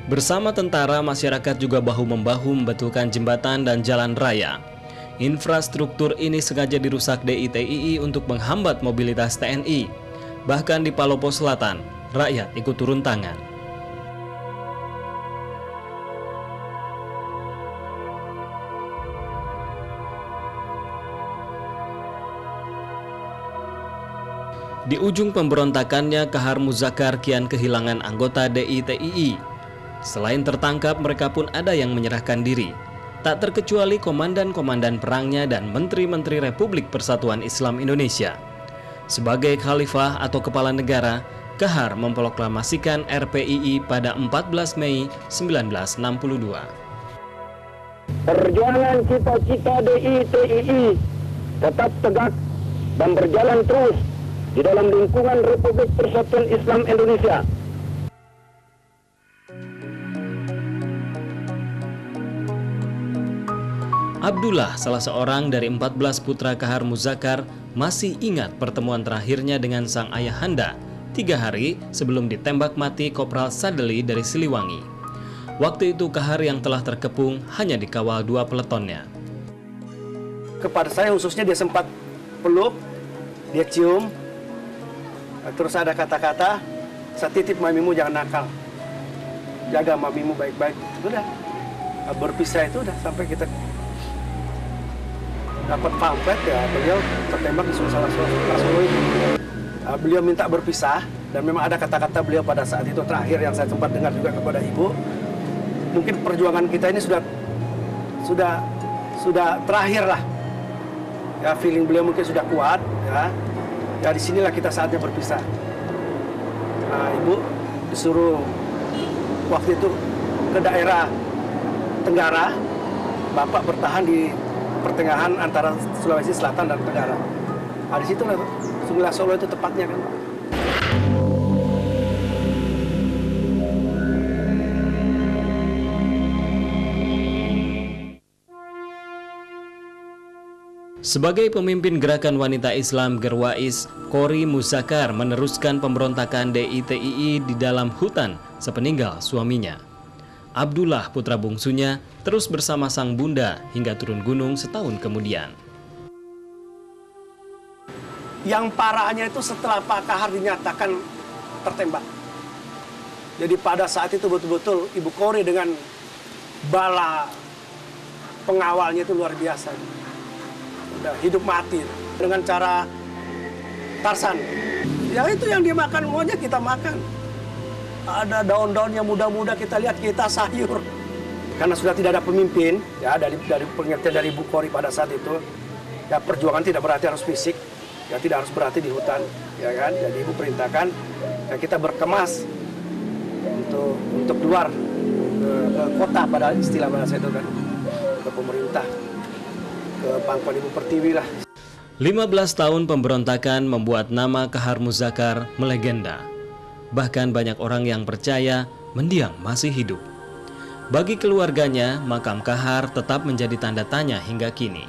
Bersama tentara, masyarakat juga bahu-membahu membetulkan jembatan dan jalan raya. Infrastruktur ini sengaja dirusak DITII untuk menghambat mobilitas TNI. Bahkan di Palopo Selatan, rakyat ikut turun tangan. Di ujung pemberontakannya, Kahar Muzakar kian kehilangan anggota DITII. Selain tertangkap, mereka pun ada yang menyerahkan diri. Tak terkecuali komandan-komandan perangnya dan menteri-menteri Republik Persatuan Islam Indonesia. Sebagai khalifah atau kepala negara, Kahar memproklamasikan RPII pada 14 Mei 1962. Perjuangan cita-cita DITII tetap tegak dan berjalan terus di dalam lingkungan Republik Persatuan Islam Indonesia. Abdullah, salah seorang dari 14 putra Kahar Muzakar, masih ingat pertemuan terakhirnya dengan sang ayahanda 3 hari sebelum ditembak mati Kopral Sadeli dari Siliwangi. Waktu itu Kahar yang telah terkepung hanya dikawal 2 peletonnya. Kepada saya khususnya dia sempat peluk, dia cium, terus ada kata-kata, saya titip mamimu jangan nakal, jaga mamimu baik-baik. Udah, berpisah itu udah sampai kita dapat pamflet ya, beliau tertembak di Solo itu. Beliau minta berpisah dan memang ada kata-kata beliau pada saat itu terakhir yang saya sempat dengar juga kepada ibu. Mungkin perjuangan kita ini sudah terakhir lah. Ya, feeling beliau mungkin sudah kuat ya. Ya disinilah kita saatnya berpisah. Nah, ibu disuruh waktu itu ke daerah Tenggara, bapak bertahan di pertengahan antara Sulawesi Selatan dan Tenggara. Nah, di situ Sungai Solo itu tepatnya kan. Sebagai pemimpin gerakan wanita Islam Gerwais, Kori Muzakar meneruskan pemberontakan DITII di dalam hutan sepeninggal suaminya. Abdullah, putra bungsunya, terus bersama sang bunda hingga turun gunung setahun kemudian. Yang parahnya itu setelah Pak Kahar dinyatakan tertembak. Jadi pada saat itu betul-betul Ibu Kori dengan bala pengawalnya itu luar biasa. Udah hidup mati dengan cara Tarsan. Ya itu yang dia makan maunya kita makan. Ada daun-daun yang muda-muda kita lihat, kita sayur. Karena sudah tidak ada pemimpin, ya dari pengertian dari Ibu Kori pada saat itu, ya perjuangan tidak berarti harus fisik, ya tidak harus berarti di hutan, ya kan? Jadi Ibu perintahkan, ya kita berkemas untuk keluar ke kota pada istilah bahasa itu kan, ke pemerintah, ke pangkuan Ibu Pertiwi lah. 15 tahun pemberontakan membuat nama Kahar Muzakar melegenda. Bahkan banyak orang yang percaya mendiang masih hidup. Bagi keluarganya, makam Kahar tetap menjadi tanda tanya hingga kini.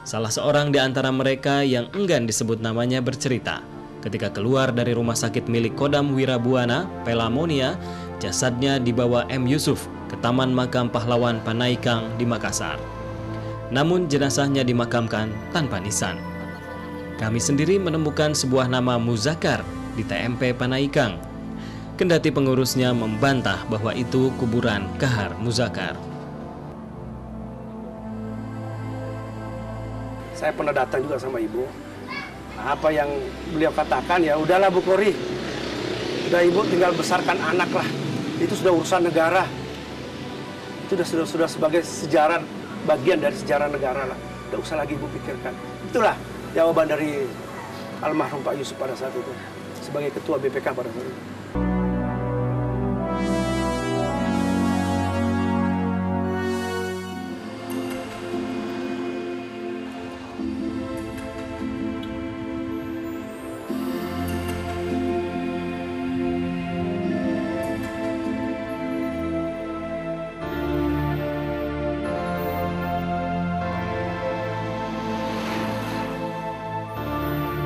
Salah seorang di antara mereka yang enggan disebut namanya bercerita, ketika keluar dari rumah sakit milik Kodam Wirabuana, Pelamonia, jasadnya dibawa M. Yusuf ke Taman Makam Pahlawan Panaikang di Makassar. Namun jenazahnya dimakamkan tanpa nisan. Kami sendiri menemukan sebuah nama Muzakar di TMP Panaikang. Kendati pengurusnya membantah bahwa itu kuburan Kahar Muzakar. Saya pernah datang juga sama ibu. Nah, apa yang beliau katakan, ya udahlah Bu Kori, udah ibu tinggal besarkan anak lah. Itu sudah urusan negara. Itu sudah sebagai sejarah, bagian dari sejarah negara lah. Tidak usah lagi ibu pikirkan. Itulah jawaban dari almarhum Pak Yusuf pada saat itu, sebagai ketua BPK pada saat itu.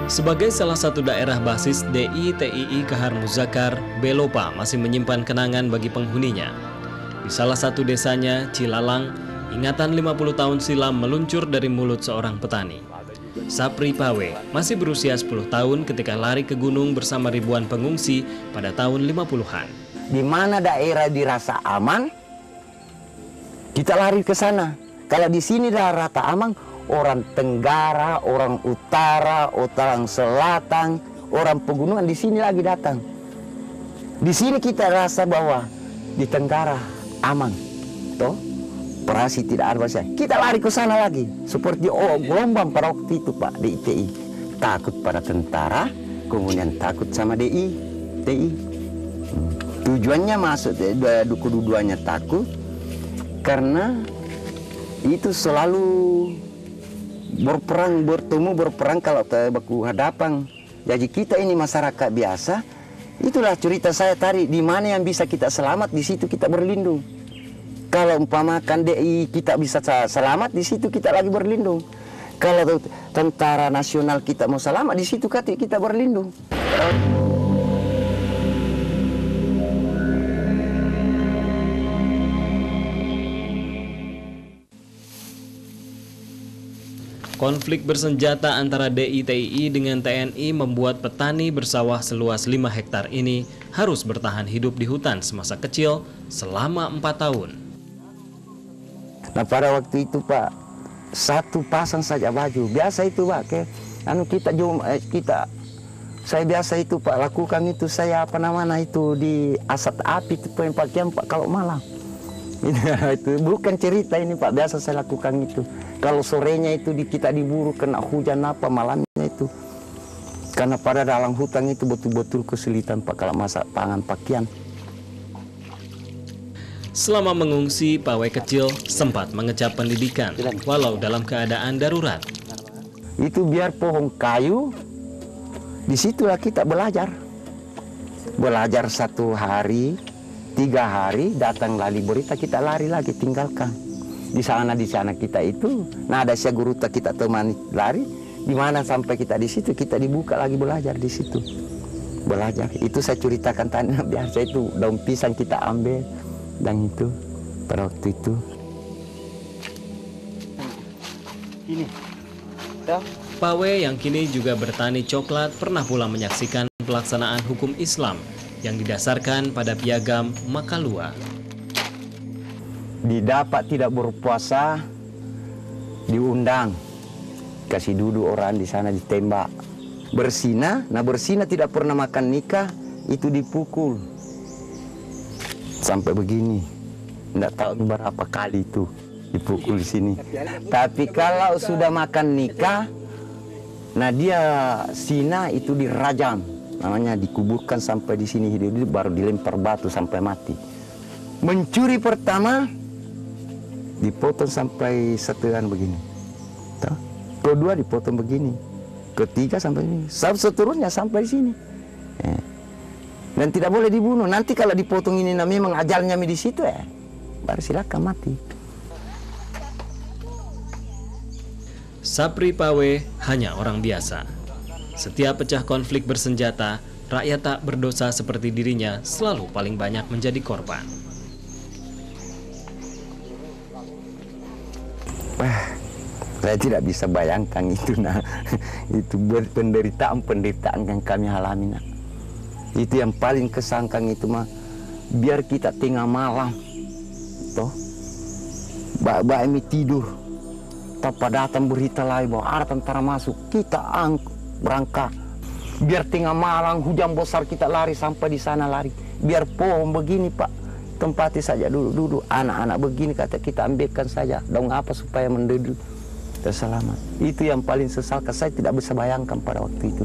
Sebagai salah satu daerah basis DI-TII Kahar Muzakar, Belopa masih menyimpan kenangan bagi penghuninya. Di salah satu desanya, Cilalang, ingatan 50 tahun silam meluncur dari mulut seorang petani. Sapri Pawe masih berusia 10 tahun ketika lari ke gunung bersama ribuan pengungsi pada tahun 50-an. Di mana daerah dirasa aman, kita lari ke sana. Kalau di sini daerah rata aman, orang Tenggara, orang Utara, orang Selatan, orang pegunungan di sini lagi datang. Di sini kita rasa bahwa di Tenggara aman, toh operasi tidak ada bahasa. Kita lari ke sana lagi, seperti gelombang pada waktu itu Pak di ITI. Takut pada tentara, kemudian takut sama TI. Tujuannya masuk, kedua-duanya takut, karena itu selalu berperang kalau baku hadapan. Jadi kita ini masyarakat biasa, itulah cerita saya tadi, di mana yang bisa kita selamat, di situ kita berlindung. Kalau umpamakan DI kita bisa selamat, di situ kita lagi berlindung. Kalau tentara nasional kita mau selamat, di situ kita berlindung. Konflik bersenjata antara DI-TII dengan TNI membuat petani bersawah seluas 5 hektar ini harus bertahan hidup di hutan semasa kecil selama 4 tahun. Nah pada waktu itu Pak, satu pasang saja baju. Biasa itu Pak, saya biasa itu Pak lakukan itu, saya itu di asap api itu pakaian Pak kalau malam. Itu bukan cerita ini Pak, biasa saya lakukan itu. Kalau sorenya itu kita diburu kena hujan apa malamnya itu. Karena pada dalam hutan itu betul-betul kesulitan Pak kalau masak pangan pakaian. Selama mengungsi, Pawe kecil sempat mengecap pendidikan walau dalam keadaan darurat. Itu biar pohon kayu, disitulah kita belajar. Belajar 1 hari, 3 hari, datang lagi berita, kita lari lagi, tinggalkan. Di sana kita itu, nah ada si guru kita temani lari, di mana sampai kita di situ, kita dibuka lagi belajar di situ. Belajar, itu saya ceritakan tadi, biasa itu daun pisang kita ambil, dan itu, pada waktu itu. Ini. Pawe yang kini juga bertani coklat pernah pula menyaksikan pelaksanaan hukum Islam yang didasarkan pada piagam Makalua. Didapat tidak berpuasa, diundang, kasih duduk orang di sana ditembak. Bersina, nah bersina tidak pernah makan nikah, itu dipukul. Sampai begini, tidak tahu berapa kali itu dipukul di sini. Tapi kalau sudah makan nikah, nah dia sina itu dirajam. Namanya dikuburkan sampai di sini hidup, baru dilempar batu sampai mati. Mencuri pertama dipotong sampai setelan begini. Kedua dipotong begini. Ketiga sampai ini. Seterusnya sampai di sini. Dan tidak boleh dibunuh. Nanti kalau dipotong ini memang ajalnya di situ baru silakan mati. Sapri Pawe hanya orang biasa. Setiap pecah konflik bersenjata, rakyat tak berdosa seperti dirinya selalu paling banyak menjadi korban. Saya tidak bisa bayangkan itu, nah. Itu penderitaan yang kami alami, nah. Itu yang paling kesangkan itu mah, biar kita tengah malam, toh, ini tidur, tanpa datang berita lain bahwa ada tentara masuk, kita berangkat. Biar tengah malam hujan besar kita lari sampai di sana lari. Biar pohon begini Pak, tempati saja duduk. Anak-anak begini kata kita ambilkan saja. Daun apa supaya menduduk terselamat. Itu yang paling sesalkan, saya tidak bisa bayangkan pada waktu itu.